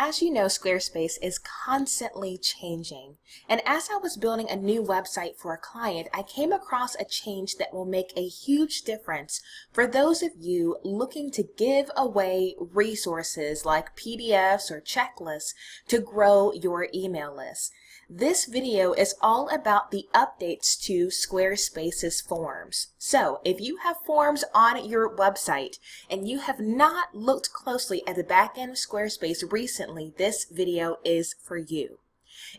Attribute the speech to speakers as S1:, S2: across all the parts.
S1: As you know, Squarespace is constantly changing. And as I was building a new website for a client, I came across a change that will make a huge difference for those of you looking to give away resources like PDFs or checklists to grow your email list. This video is all about the updates to Squarespace's forms. So if you have forms on your website and you have not looked closely at the back end of Squarespace recently, this video is for you.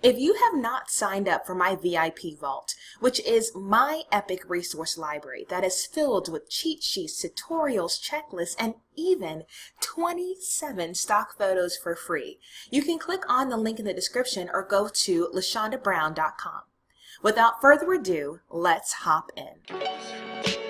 S1: If you have not signed up for my VIP Vault, which is my epic resource library that is filled with cheat sheets, tutorials, checklists, and even 27 stock photos for free, you can click on the link in the description or go to LaShondaBrown.com. Without further ado, let's hop in.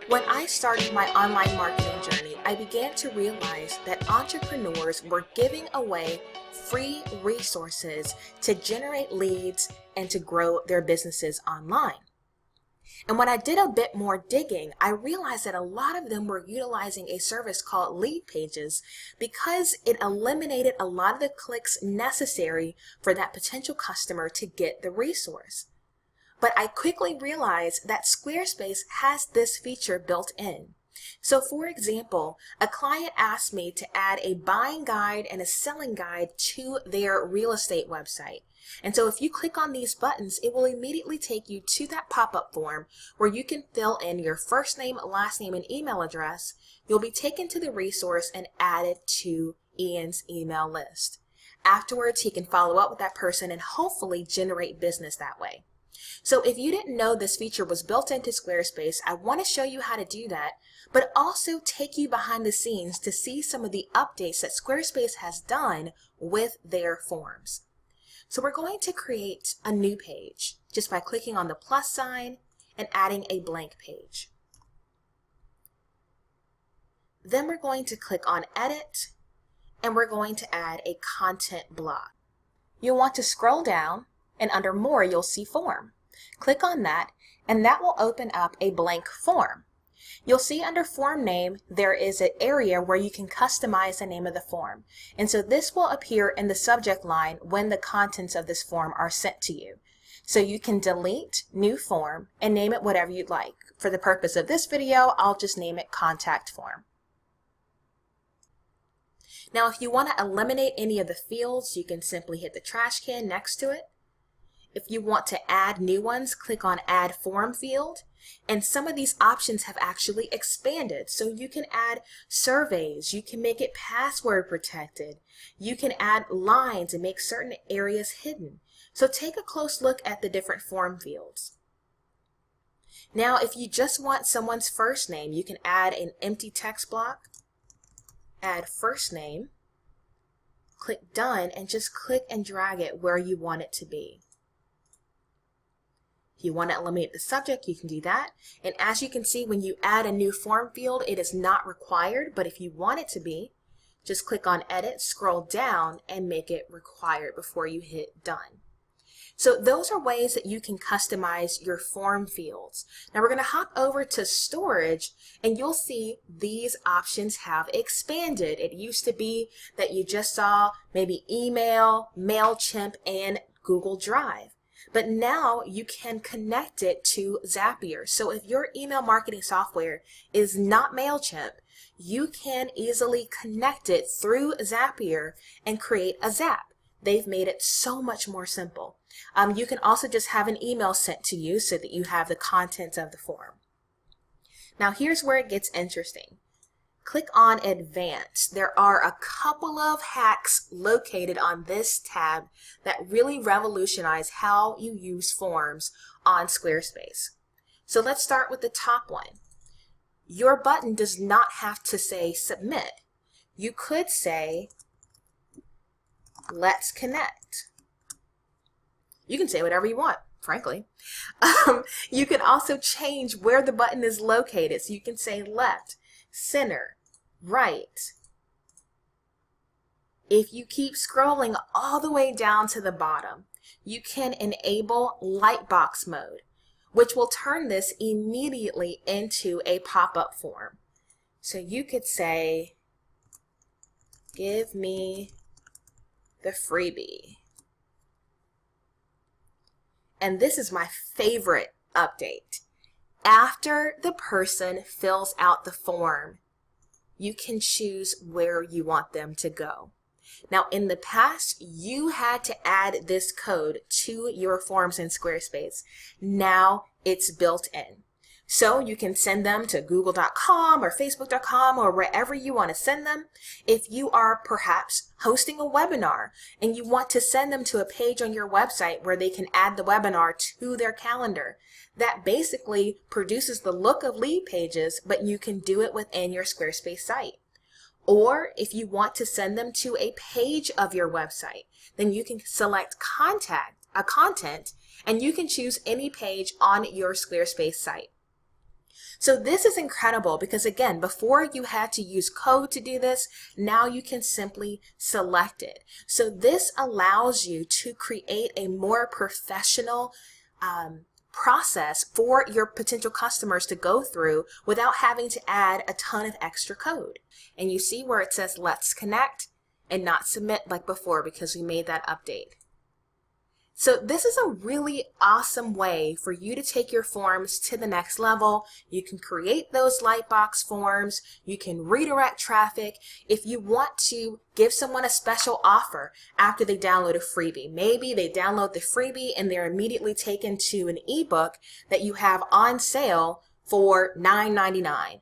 S1: When I started my online marketing journey, I began to realize that entrepreneurs were giving away free resources to generate leads and to grow their businesses online. And when I did a bit more digging, I realized that a lot of them were utilizing a service called Lead Pages because it eliminated a lot of the clicks necessary for that potential customer to get the resource. But I quickly realized that Squarespace has this feature built in. So for example, a client asked me to add a buying guide and a selling guide to their real estate website. And so if you click on these buttons, it will immediately take you to that pop-up form where you can fill in your first name, last name, and email address. You'll be taken to the resource and added to Ian's email list. Afterwards, he can follow up with that person and hopefully generate business that way. So if you didn't know this feature was built into Squarespace, I want to show you how to do that, but also take you behind the scenes to see some of the updates that Squarespace has done with their forms. So we're going to create a new page just by clicking on the plus sign and adding a blank page. Then we're going to click on Edit and we're going to add a content block. You'll want to scroll down and under More you'll see Form. Click on that and that will open up a blank form. You'll see under Form Name there is an area where you can customize the name of the form. And so this will appear in the subject line when the contents of this form are sent to you. So you can delete New Form and name it whatever you'd like. For the purpose of this video, I'll just name it Contact Form. Now if you want to eliminate any of the fields, you can simply hit the trash can next to it. If you want to add new ones, click on Add Form field. And some of these options have actually expanded. So you can add surveys, you can make it password protected, you can add lines and make certain areas hidden. So take a close look at the different form fields. Now if you just want someone's first name, you can add an empty text block, add first name, click Done, and just click and drag it where you want it to be. If you want to eliminate the subject, you can do that. And as you can see, when you add a new form field, it is not required, but if you want it to be, just click on Edit, scroll down, and make it required before you hit Done. So those are ways that you can customize your form fields. Now we're going to hop over to storage and you'll see these options have expanded. It used to be that you just saw maybe email, MailChimp, and Google Drive. But now you can connect it to Zapier. So if your email marketing software is not MailChimp, you can easily connect it through Zapier and create a Zap. They've made it so much more simple. You can also just have an email sent to you so that you have the contents of the form. Now here's where it gets interesting. Click on Advanced. There are a couple of hacks located on this tab that really revolutionize how you use forms on Squarespace. So let's start with the top one. Your button does not have to say Submit. You could say, Let's connect. You can say whatever you want, frankly. You can also change where the button is located. So you can say left, center, right. If you keep scrolling all the way down to the bottom, you can enable lightbox mode. which will turn this immediately into a pop-up form. So you could say, give me the freebie. And this is my favorite update. After the person fills out the form, you can choose where you want them to go. Now, in the past, you had to add this code to your forms in Squarespace. Now it's built in. So you can send them to google.com or facebook.com or wherever you want to send them. If you are perhaps hosting a webinar and you want to send them to a page on your website where they can add the webinar to their calendar, that basically produces the look of lead pages, but you can do it within your Squarespace site. Or if you want to send them to a page of your website, then you can select content, and you can choose any page on your Squarespace site. So this is incredible because, again, before you had to use code to do this, now you can simply select it. So this allows you to create a more professional process for your potential customers to go through without having to add a ton of extra code. And you see where it says let's connect and not submit like before because we made that update. So this is a really awesome way for you to take your forms to the next level. You can create those Lightbox forms. You can redirect traffic. If you want to give someone a special offer after they download a freebie, maybe they download the freebie and they're immediately taken to an ebook that you have on sale for $9.99.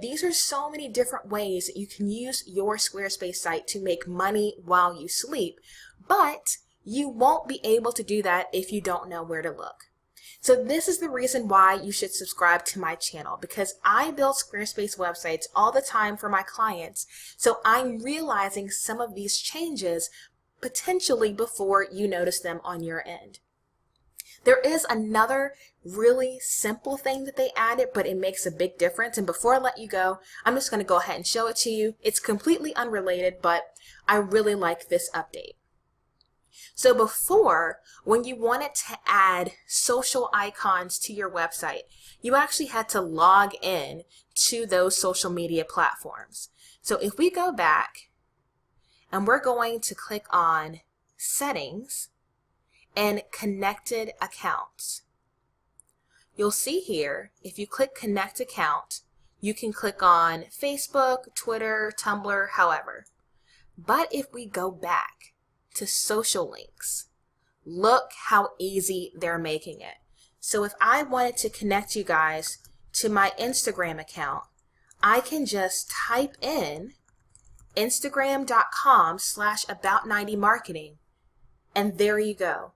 S1: These are so many different ways that you can use your Squarespace site to make money while you sleep, but you won't be able to do that if you don't know where to look. So this is the reason why you should subscribe to my channel, because I build Squarespace websites all the time for my clients. So I'm realizing some of these changes potentially before you notice them on your end. There is another really simple thing that they added, but it makes a big difference. And before I let you go, I'm just going to go ahead and show it to you. It's completely unrelated, but I really like this update. So before, when you wanted to add social icons to your website, you actually had to log in to those social media platforms. So if we go back and we're going to click on Settings and Connected Accounts, you'll see here, if you click Connect Account, you can click on Facebook, Twitter, Tumblr, however. But if we go back to social links, look how easy they're making it. So if I wanted to connect you guys to my Instagram account, I can just type in instagram.com/about90marketing, and there you go.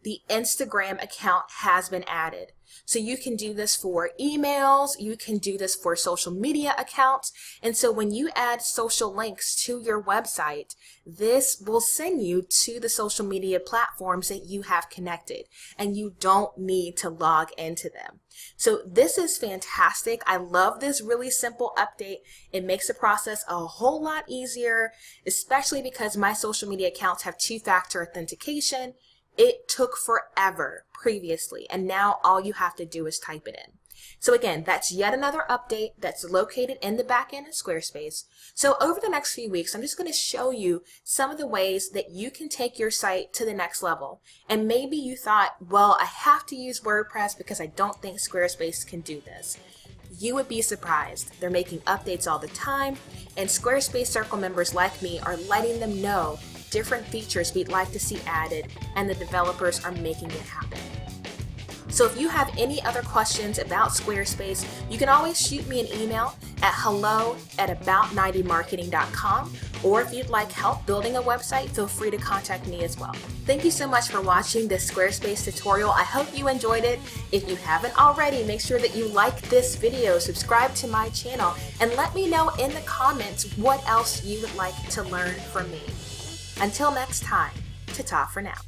S1: The Instagram account has been added. So you can do this for emails, you can do this for social media accounts, and so when you add social links to your website, this will send you to the social media platforms that you have connected, and you don't need to log into them. So this is fantastic. I love this really simple update. It makes the process a whole lot easier, especially because my social media accounts have two-factor authentication. It took forever previously, and now all you have to do is type it in. So again, that's yet another update that's located in the back end of Squarespace. So over the next few weeks, I'm just going to show you some of the ways that you can take your site to the next level. And maybe you thought, well, I have to use WordPress because I don't think Squarespace can do this. You would be surprised. They're making updates all the time, and Squarespace Circle members like me are letting them know different features we'd like to see added, and the developers are making it happen. So if you have any other questions about Squarespace, you can always shoot me an email at hello@about90marketing.com, or if you'd like help building a website, feel free to contact me as well. Thank you so much for watching this Squarespace tutorial. I hope you enjoyed it. If you haven't already, make sure that you like this video, subscribe to my channel, and let me know in the comments what else you would like to learn from me. Until next time, ta-ta for now.